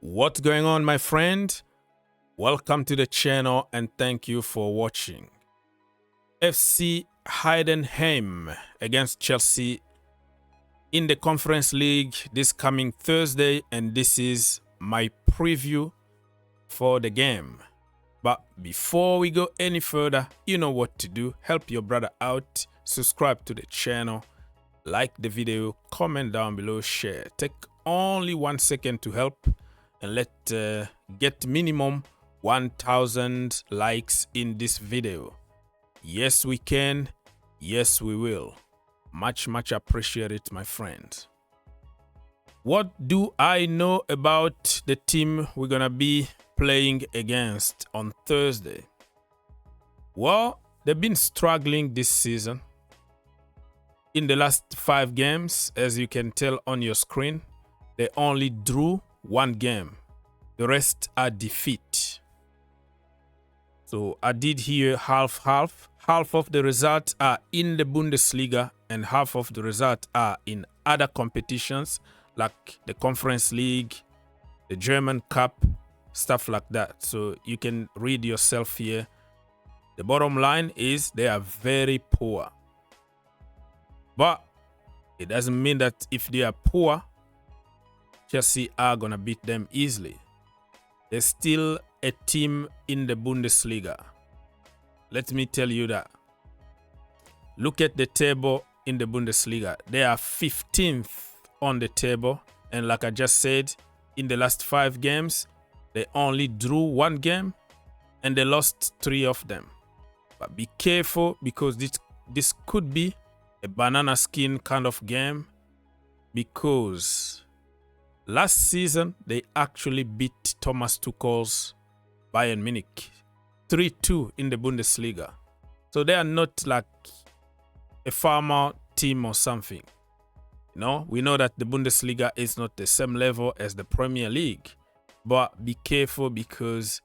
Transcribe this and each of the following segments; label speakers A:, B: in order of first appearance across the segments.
A: What's going on, my friend? Welcome to the channel and thank you for watching. FC Heidenheim against Chelsea in the Conference League this coming Thursday, and this is my preview for the game. But before we go any further, you know what to do. Help your brother out, subscribe to the channel, like the video, comment down below, share. Take only 1 second to help, and let's get minimum 1,000 likes in this video. Yes, we can. Yes, we will. Much appreciate it, my friend. What do I know about the team we're gonna be playing against on Thursday? Well, they've been struggling this season. In the last 5 games, as you can tell on your screen, they only drew 1 game. The rest are defeat. So I did here half. Half of the results are in the Bundesliga and half of the results are in other competitions like the Conference League, the German Cup, stuff like that. So you can read yourself here. The bottom line is they are very poor. But it doesn't mean that if they are poor, Chelsea are gonna beat them easily. They're still a team in the Bundesliga. Let me tell you that. Look at the table in the Bundesliga. They are 15th on the table. And like I just said, in the last 5 games, they only drew 1 game and they lost 3 of them. But be careful, because this could be a banana skin kind of game, because last season they actually beat Thomas Tuchel's Bayern Munich 3-2 in the Bundesliga. So they are not like a farmer team or something. You know, we know that the Bundesliga is not the same level as the Premier League. But be careful, because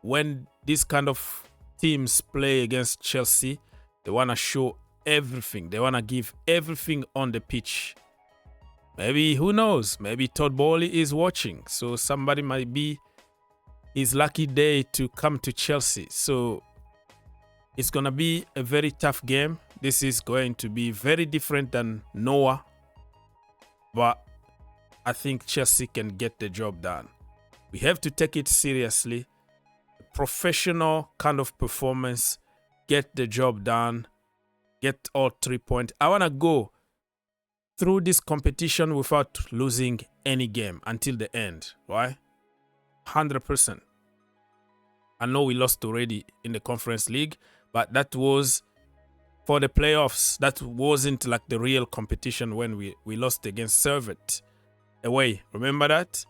A: when this kind of teams play against Chelsea, they want to show everything. They want to give everything on the pitch. Maybe, who knows, maybe Todd Boehly is watching. So somebody might be his lucky day to come to Chelsea. So it's going to be a very tough game. This is going to be very different than Noah. But I think Chelsea can get the job done. We have to take it seriously. Professional kind of performance. Get the job done. Get all 3 points. I want to go through this competition without losing any game until the end. Why? 100%. I know we lost already in the Conference League, but that was for the playoffs. That wasn't like the real competition when we lost against Servette away. Remember that?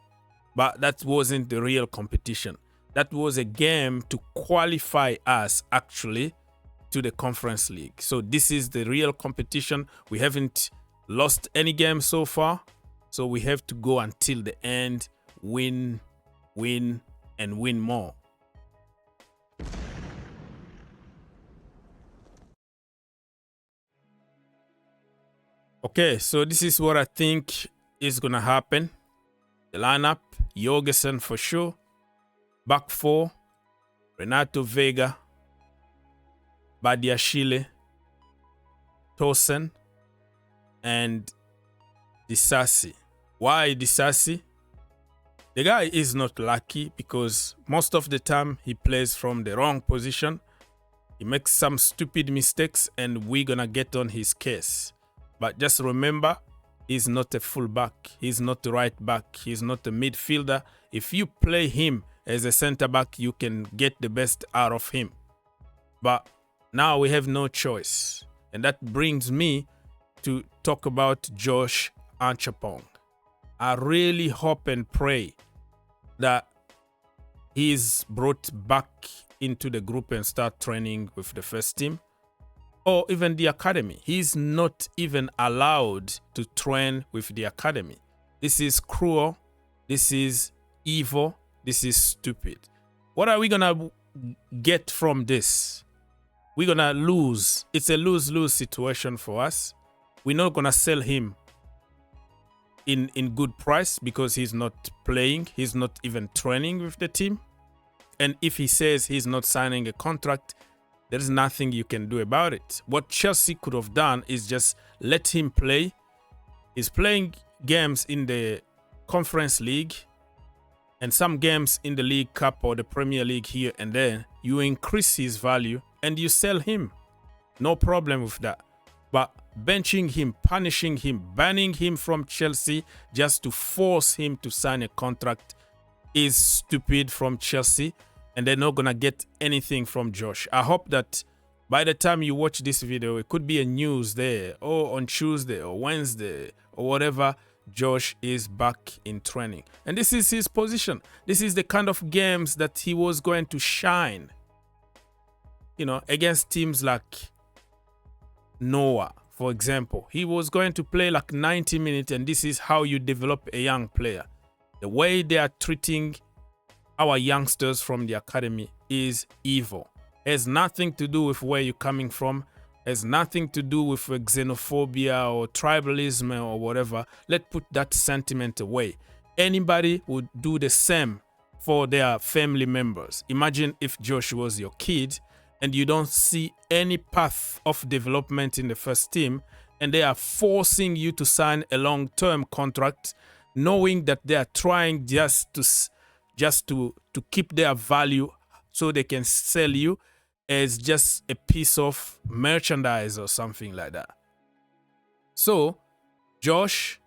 A: But that wasn't the real competition. That was a game to qualify us actually to the Conference League. So this is the real competition. We haven't lost any game so far. So we have to go until the end, win, and win more. Okay, so this is what I think is going to happen. The lineup: Jorgensen for sure. Back 4, Renato Vega, Badiashile, Tosin, and Disasi. Why Disasi? The guy is not lucky, because most of the time he plays from the wrong position. He makes some stupid mistakes and we're gonna get on his case. But just remember, he's not a fullback. He's not a right back. He's not a midfielder. If you play him as a center back, you can get the best out of him. But now we have no choice. And that brings me to talk about Josh Armstrong. I really hope and pray that he's brought back into the group and start training with the first team, or even the academy. He's not even allowed to train with the academy. This is cruel. This is evil. This is stupid. What are we gonna get from this? We're gonna lose. It's a lose-lose situation for us. We're not gonna sell him in good price because he's not playing. He's not even training with the team. And if he says he's not signing a contract, there's nothing you can do about it. What Chelsea could have done is just let him play. He's playing games in the Conference League and some games in the League Cup or the Premier League here and there. You increase his value and you sell him. No problem with that. But benching him, punishing him, banning him from Chelsea just to force him to sign a contract is stupid from Chelsea, and they're not going to get anything from Josh. I hope that by the time you watch this video, it could be a news there, or on Tuesday or Wednesday or whatever, Josh is back in training. And this is his position. This is the kind of games that he was going to shine, you know, against teams like Noah, for example. He was going to play like 90 minutes, and this is how you develop a young player. The way they are treating our youngsters from the academy is evil. It has nothing to do with where you're coming from. It has nothing to do with xenophobia or tribalism or whatever. Let's put that sentiment away. Anybody would do the same for their family members. Imagine if Josh was your kid and you don't see any path of development in the first team, and they are forcing you to sign a long-term contract, knowing that they are trying just to keep their value so they can sell you as just a piece of merchandise or something like that. So, Josh,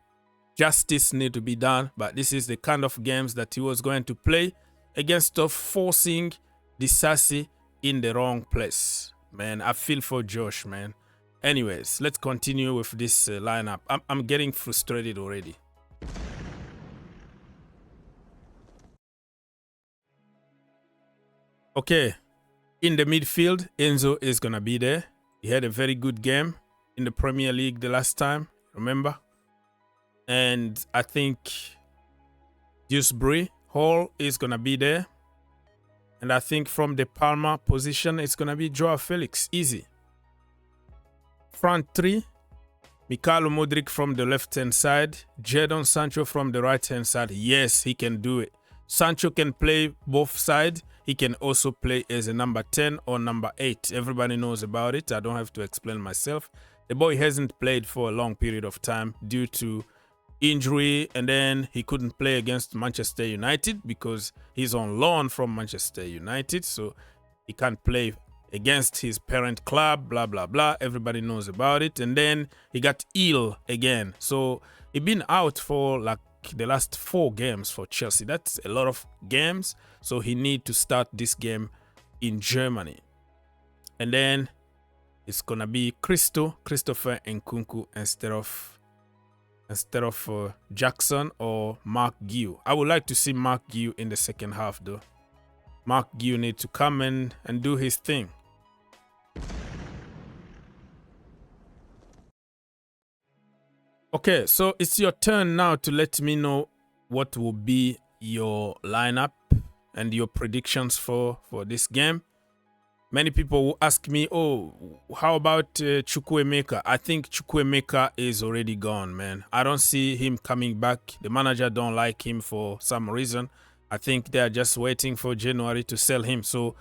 A: justice need to be done, but this is the kind of games that he was going to play against of forcing Disasi in the wrong place. Man, I feel for Josh, man. Anyways, let's continue with this lineup. I'm getting frustrated already. Okay, in the midfield, Enzo is going to be there. He had a very good game in the Premier League the last time, remember? And I think Dewsbury Hall is going to be there. And I think from the Palma position, it's going to be Joao Felix. Easy. Front three, Mikhailo Mudryk from the left-hand side. Jadon Sancho from the right-hand side. Yes, he can do it. Sancho can play both sides. He can also play as a number 10 or number 8. Everybody knows about it. I don't have to explain myself. The boy hasn't played for a long period of time due to injury, and then he couldn't play against Manchester United because he's on loan from Manchester United, so he can't play against his parent club, blah blah blah. Everybody knows about it. And then he got ill again, so he's been out for like the last 4 games for Chelsea. That's a lot of games, so he need to start this game in Germany. And then it's gonna be Christopher Nkunku instead of Jackson or Mark Guiu. I would like to see Mark Guiu in the second half though. Mark Guiu need to come in and do his thing. Okay, so it's your turn now to let me know what will be your lineup and your predictions for this game. Many people will ask me, oh, how about Chukwuemeka? I think Chukwuemeka is already gone, man. I don't see him coming back. The manager don't like him for some reason. I think they are just waiting for January to sell him. So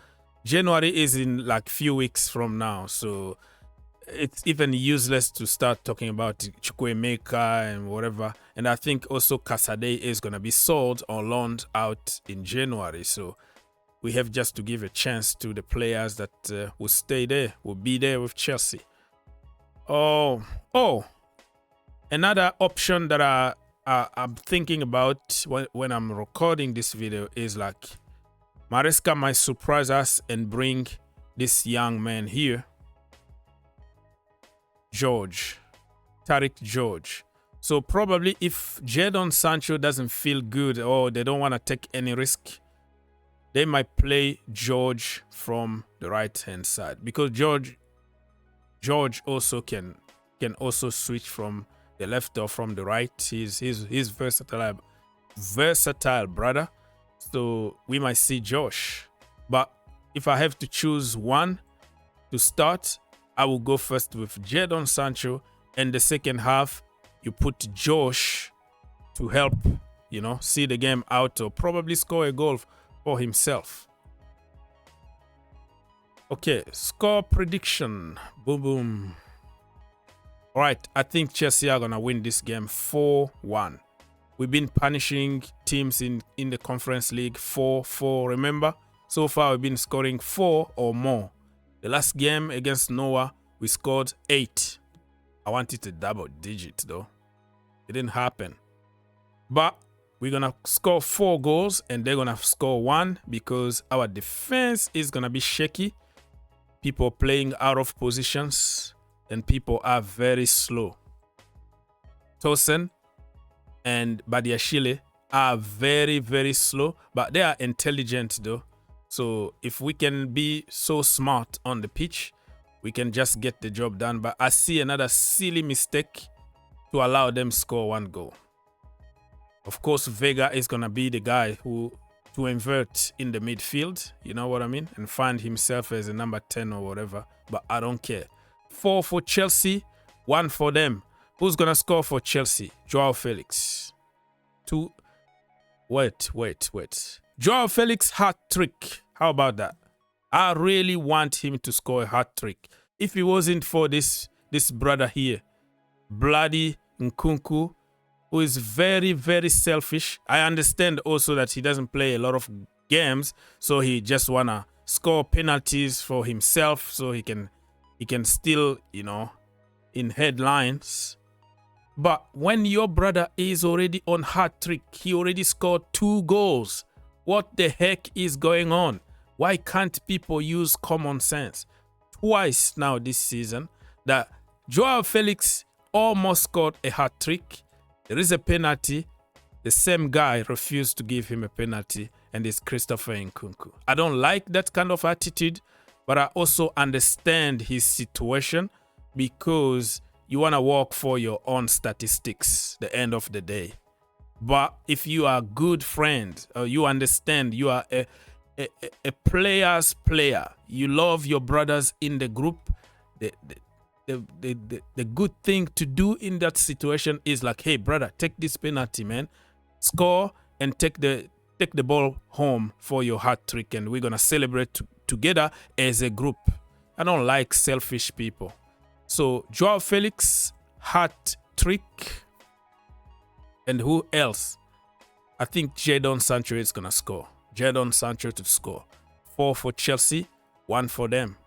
A: January is in like few weeks from now. So it's even useless to start talking about Chukwuemeka and whatever. And I think also Kasade is going to be sold or loaned out in January. So we have just to give a chance to the players that will stay there, will be there with Chelsea. Oh, another option that I'm thinking about when I'm recording this video is like Maresca might surprise us and bring this young man here, Tariq George. So probably if Jadon Sancho doesn't feel good or they don't want to take any risk, they might play George from the right-hand side, because George also can also switch from the left or from the right. He's versatile brother. So we might see Josh. But if I have to choose one to start, I will go first with Jadon Sancho, and the second half you put Josh to help, you know, see the game out or probably score a goal for himself. Okay, score prediction. Boom, boom. All right, I think Chelsea are going to win this game 4-1. We've been punishing teams in the Conference League 4-4, remember? So far, we've been scoring 4 or more. The last game against Noah, we scored 8. I wanted a double digit, though. It didn't happen. But we're going to score 4 goals, and they're going to score 1 because our defense is going to be shaky. People playing out of positions, and people are very slow. Tosin and Badiashile are very, very slow, but they are intelligent, though. So if we can be so smart on the pitch, we can just get the job done. But I see another silly mistake to allow them score 1 goal. Of course, Vega is going to be the guy who to invert in the midfield, you know what I mean? And find himself as a number 10 or whatever. But I don't care. 4 for Chelsea, 1 for them. Who's going to score for Chelsea? Joao Felix. 2. Wait. Joao Felix hat-trick. How about that? I really want him to score a hat-trick. If it wasn't for this brother here, Bloody Nkunku, who is very, very selfish. I understand also that he doesn't play a lot of games, so he just want to score penalties for himself so he can still, you know, in headlines. But when your brother is already on hat-trick, he already scored 2 goals. What the heck is going on? Why can't people use common sense? Twice now this season that Joao Felix almost scored a hat-trick. There is a penalty. The same guy refused to give him a penalty, and it's Christopher Nkunku. I don't like that kind of attitude, but I also understand his situation because you want to work for your own statistics the end of the day. But if you are a good friend, or you understand you are a player's player, you love your brothers in the group, the good thing to do in that situation is like, hey brother, take this penalty, man, score and take the ball home for your hat trick, and we're gonna celebrate together as a group. I don't like selfish people. So Joao Felix, hat trick, and who else? I think Jadon Sancho is gonna score. Jadon Sancho to score. 4 for Chelsea, 1 for them.